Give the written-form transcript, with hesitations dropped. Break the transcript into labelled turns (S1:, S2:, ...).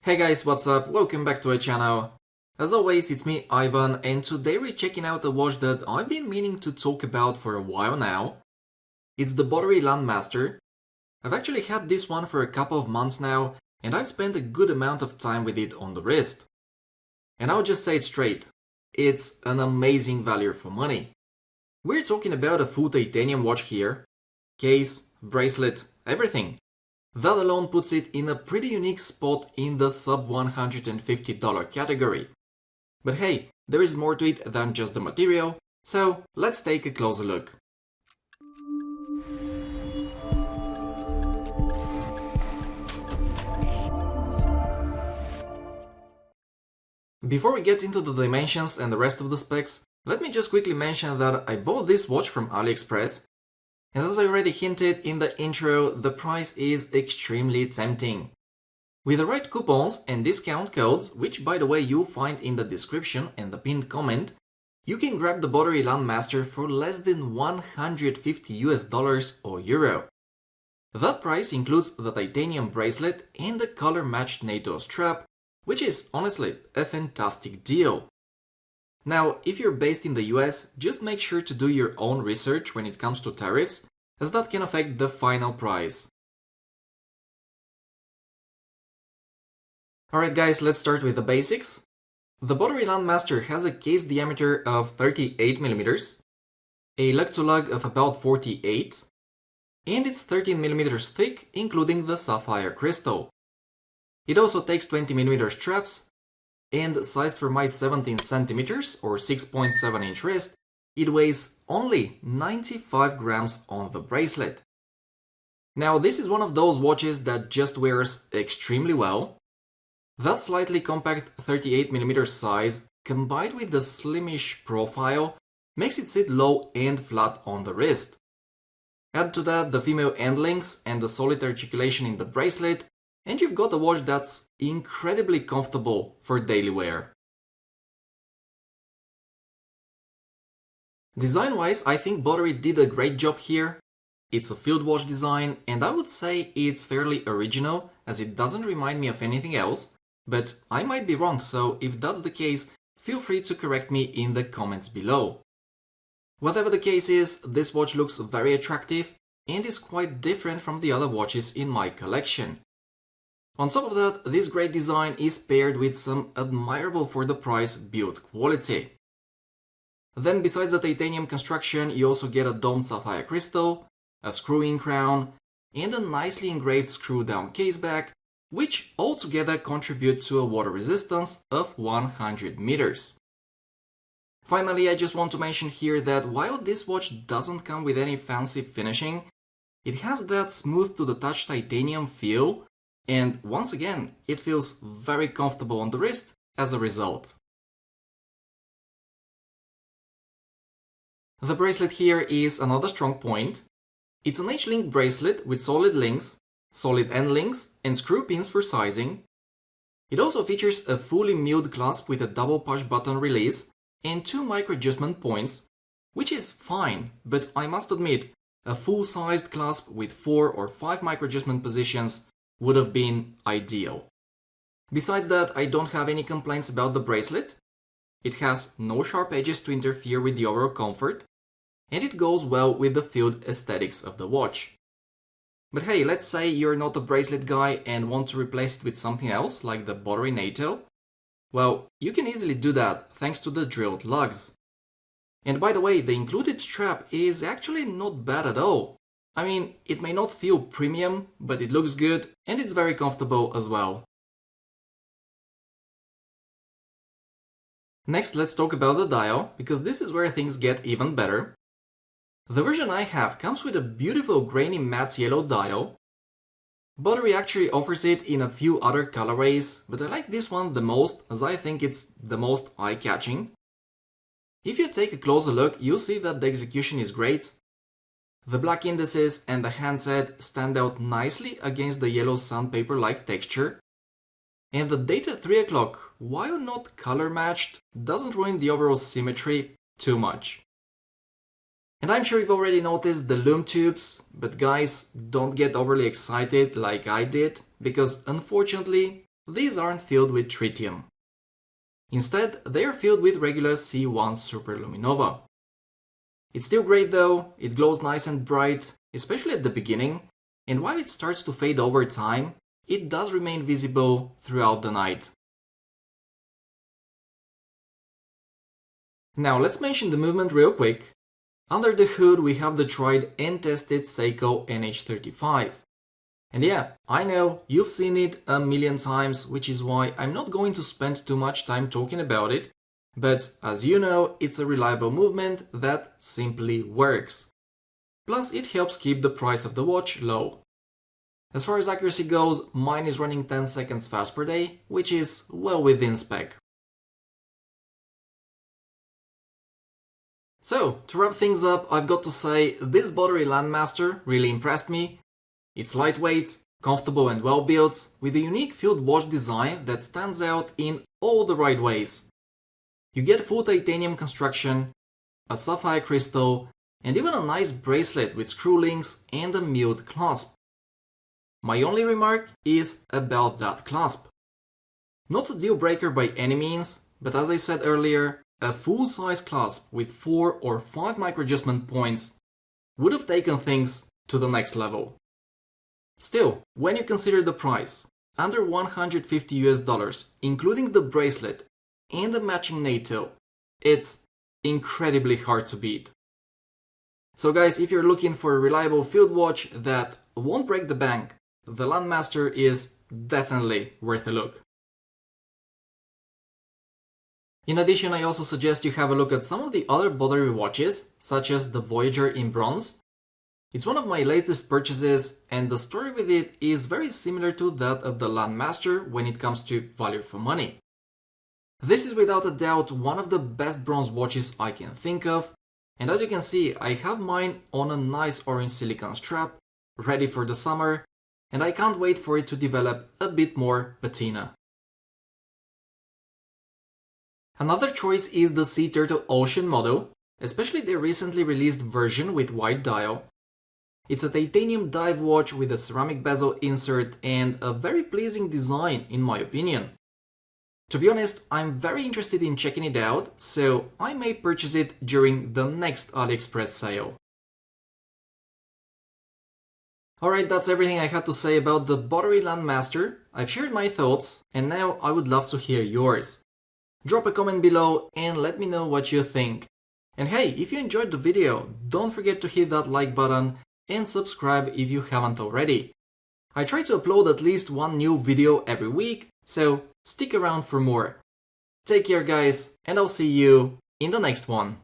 S1: Hey guys, what's up? Welcome back to our channel. As always, it's me, Ivan, and today we're checking out a watch that I've been meaning to talk about for a while now. It's the Boderry Landmaster. I've actually had this one for a couple of months now, and I've spent a good amount of time with it on the wrist. And I'll just say it straight, it's an amazing value for money. We're talking about a full titanium watch here. Case, bracelet, everything. That alone puts it in a pretty unique spot in the sub $150 category. But hey, there is more to it than just the material, so let's take a closer look. Before we get into the dimensions and the rest of the specs, let me just quickly mention that I bought this watch from AliExpress. And as I already hinted in the intro, the price is extremely tempting. With the right coupons and discount codes, which by the way you'll find in the description and the pinned comment, you can grab the Boderry Landmaster for less than $150 or euro. That price includes the titanium bracelet and the color-matched NATO strap, which is honestly a fantastic deal. Now, if you're based in the US, just make sure to do your own research when it comes to tariffs, as that can affect the final price. Alright guys, let's start with the basics. The Boderry Landmaster has a case diameter of 38mm, a lug-to-lug of about 48, and it's 13mm thick, including the sapphire crystal. It also takes 20mm straps, and sized for my 17cm or 6.7 inch wrist, it weighs only 95 grams on the bracelet. Now this is one of those watches that just wears extremely well. That slightly compact 38mm size combined with the slimish profile makes it sit low and flat on the wrist. Add to that the female end links and the solid articulation in the bracelet, and you've got a watch that's incredibly comfortable for daily wear. Design-wise, I think Boderry did a great job here. It's a field watch design, and I would say it's fairly original, as it doesn't remind me of anything else, but I might be wrong, so if that's the case, feel free to correct me in the comments below. Whatever the case is, this watch looks very attractive and is quite different from the other watches in my collection. On top of that, this great design is paired with some admirable for the price build quality. Then besides the titanium construction, you also get a domed sapphire crystal, a screw-in crown, and a nicely engraved screw-down caseback, which altogether contribute to a water resistance of 100 meters. Finally, I just want to mention here that while this watch doesn't come with any fancy finishing, it has that smooth to the touch titanium feel. And once again, it feels very comfortable on the wrist as a result. The bracelet here is another strong point. It's an H-link bracelet with solid links, solid end links, and screw pins for sizing. It also features a fully milled clasp with a double push button release and 2 micro adjustment points, which is fine, but I must admit, a full-sized clasp with 4 or 5 micro adjustment positions would have been ideal. Besides that, I don't have any complaints about the bracelet. It has no sharp edges to interfere with the overall comfort, and it goes well with the field aesthetics of the watch. But hey, let's say you're not a bracelet guy and want to replace it with something else, like the Boderry NATO. Well, you can easily do that thanks to the drilled lugs. And by the way, the included strap is actually not bad at all. I mean, it may not feel premium, but it looks good and it's very comfortable as well. Next, let's talk about the dial, because this is where things get even better. The version I have comes with a beautiful grainy matte yellow dial. Boderry actually offers it in a few other colorways, but I like this one the most as I think it's the most eye-catching. If you take a closer look, you'll see that the execution is great. The black indices and the handset stand out nicely against the yellow sandpaper-like texture. And the date at 3 o'clock, while not color-matched, doesn't ruin the overall symmetry too much. And I'm sure you've already noticed the lume tubes, but guys, don't get overly excited like I did, because unfortunately, these aren't filled with tritium. Instead, they are filled with regular C1 superluminova. It's still great though, it glows nice and bright, especially at the beginning, and while it starts to fade over time, it does remain visible throughout the night. Now let's mention the movement real quick. Under the hood we have the tried and tested Seiko NH35. And yeah, I know, you've seen it a million times, which is why I'm not going to spend too much time talking about it, but as you know, it's a reliable movement that simply works. Plus, it helps keep the price of the watch low. As far as accuracy goes, mine is running 10 seconds fast per day, which is well within spec. So, to wrap things up, I've got to say, this Boderry Landmaster really impressed me. It's lightweight, comfortable and well built, with a unique field watch design that stands out in all the right ways. You get full titanium construction, a sapphire crystal, and even a nice bracelet with screw links and a milled clasp. My only remark is about that clasp. Not a deal breaker by any means, but as I said earlier, a full-size clasp with 4 or 5 micro-adjustment points would have taken things to the next level. Still, when you consider the price, under $150 including the bracelet and the matching NATO, it's incredibly hard to beat. So guys, if you're looking for a reliable field watch that won't break the bank, the Landmaster is definitely worth a look. In addition, I also suggest you have a look at some of the other Boderry watches, such as the Voyager in bronze. It's one of my latest purchases, and the story with it is very similar to that of the Landmaster when it comes to value for money. This is without a doubt one of the best bronze watches I can think of, and as you can see, I have mine on a nice orange silicone strap, ready for the summer, and I can't wait for it to develop a bit more patina. Another choice is the Sea Turtle Ocean model, especially the recently released version with white dial. It's a titanium dive watch with a ceramic bezel insert and a very pleasing design in my opinion. To be honest, I'm very interested in checking it out, so I may purchase it during the next AliExpress sale. Alright, that's everything I had to say about the Boderry Landmaster. I've shared my thoughts, and now I would love to hear yours. Drop a comment below and let me know what you think. And hey, if you enjoyed the video, don't forget to hit that like button and subscribe if you haven't already. I try to upload at least one new video every week, so stick around for more. Take care guys, and I'll see you in the next one.